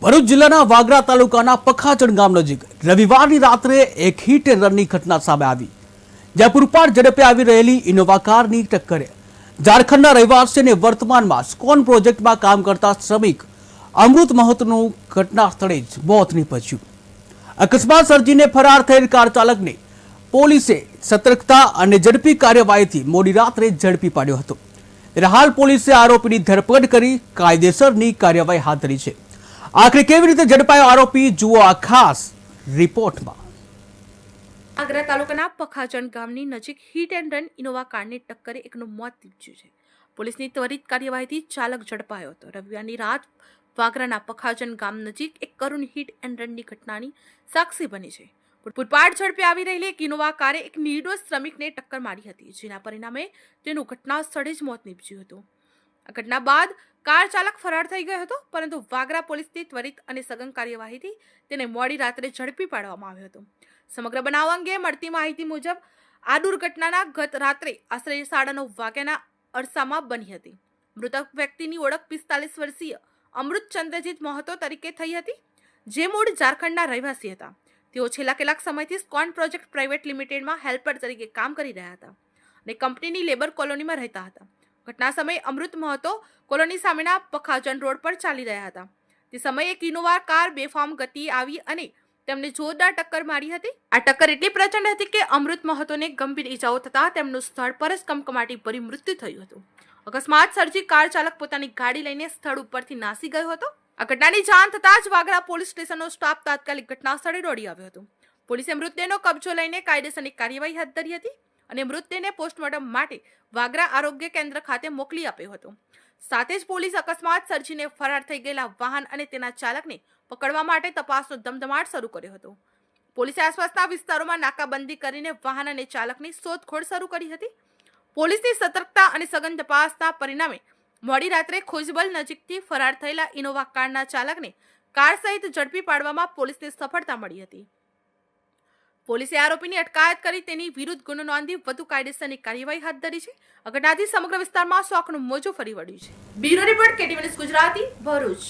ભરૂચ જિલ્લાના વાગરા તાલુકાના પખાચણ ગામ નજીક રવિવારની રાત્રે એક હિટ એન્ડ રનની ઘટના સામે આવી, જ્યાં પૂરપાટ ઝડપે આવી રહેલી ઇનોવા કારની ટક્કરે ઝારખંડના રહેવાસી અને વર્તમાનમાં સ્કોન પ્રોજેક્ટમાં કામ કરતા શ્રમિક અમૃત મહતોનું ઘટના સ્થળે જ મોત નીપજ્યું। અકસ્માત સર્જીને ફરાર થયેલ કાર ચાલકને પોલીસે સતર્કતા અને ઝડપી કાર્યવાહીથી મોડી રાત્રે ઝડપી પાડ્યો હતો। ત્યારે હાલ પોલીસે આરોપીની ધરપકડ કરી કાયદેસરની કાર્યવાહી હાથ ધરી છે। આખરે કેવી રીતે ઝડપાયો આરોપી, જુઓ આ ખાસ રિપોર્ટમાં। વાગરા તાલુકાના પખાચણ ગામની નજીક હિટ એન્ડ રન ઇનોવા કારની ટક્કરે એકનું મોત નીપજ્યું છે। પોલીસની ત્વરિત કાર્યવાહીથી ચાલક ઝડપાયો હતો। રવિવારની રાત વાગરાના પખાચણ ગામ નજીક એક કરુણ હિટ એન્ડ રનની ઘટનાની સાક્ષી બની છે। પૂરપાટ ઝડપે આવી રહેલી એક ઇનોવા કારે એક નિર્દોષ શ્રમિકને ટક્કર મારી હતી, જેના પરિણામે તેનું ઘટના સ્થળે જ મોત નીપજ્યું હતું। આ ઘટના બાદ કાર ચાલક ફરાર થઈ ગયો હતો, પરંતુ વાગરા પોલીસની ત્વરિત અને સઘન કાર્યવાહીથી તેને મોડી રાત્રે ઝડપી પાડવામાં આવ્યો હતો। સમગ્ર બનાવ અંગે મળતી માહિતી મુજબ આ દુર્ઘટનાના ગત રાત્રે આશરે 9:30 વાગ્યાના અરસામાં બની હતી। મૃતક વ્યક્તિની ઓળખ 45 વર્ષીય અમૃત ચંદ્રજીત મહતો તરીકે થઈ હતી, જે મૂળ ઝારખંડના રહેવાસી હતા। તેઓ છેલ્લા કેટલાક સમયથી સ્કોન પ્રોજેક્ટ પ્રાઇવેટ લિમિટેડમાં હેલ્પર તરીકે કામ કરી રહ્યા હતા અને કંપનીની લેબર કોલોનીમાં રહેતા હતા। ઘટના સમયે અમૃત મહતો કોલોની સામેના પખાચણ રોડ પર ચાલી રહ્યા હતા। તે સમયે એક ઇનોવા કાર બેફામ ગતિએ આવી અને તેમને જોરદાર ટક્કર મારી હતી। આ ટક્કર એટલી પ્રચંડ હતી કે અમૃત મહતોને ગંભીર ઈજાઓ થતા તેમનું સ્થળ પર જ કમકમાટી ભરી મૃત્યુ થયું હતું। અકસ્માત સર્જી કાર ચાલક પોતાની ગાડી લઈને સ્થળ ઉપરથી નાસી ગયો હતો। આ ઘટનાની જાણ થતાં જ વાગરા પોલીસ સ્ટેશનનો સ્ટાફ તાત્કાલિક ઘટના સ્થળે દોડી આવ્યો હતો। પોલીસે મૃતદેહનો કબજો લઈને કાયદેસરની કાર્યવાહી હાથ ધરી હતી અને મૃતદેહને પોસ્ટમોર્ટમ માટે વાગરા આરોગ્ય કેન્દ્ર ખાતે મોકલી આપ્યો હતો। સાથે જ પોલીસ અકસ્માત સર્જીને ફરાર થઈ ગયેલા વાહન અને તેના ચાલકને પકડવા માટે તપાસનો ધમધમાટ શરૂ કર્યો હતો। પોલીસે આસપાસના વિસ્તારોમાં નાકાબંધી કરીને વાહન અને ચાલકની શોધખોળ શરૂ કરી હતી। પોલીસની સતર્કતા અને સઘન તપાસના પરિણામે મોડી રાત્રે ખોજબલ નજીકથી ફરાર થયેલા ઇનોવા કારના ચાલકને કાર સહિત ઝડપી પાડવામાં પોલીસને સફળતા મળી હતી। પોલીસે આરોપીની અટકાયત કરી તેની વિરુદ્ધ ગુનો નોંધી વધુ કાયદેસરની કાર્યવાહી હાથ ધરી છે। આ ઘટનાથી સમગ્ર વિસ્તારમાં શોકનું મોજું ફરી વળ્યું છે। Bureau report, KTV news Gujarati, Bharuch.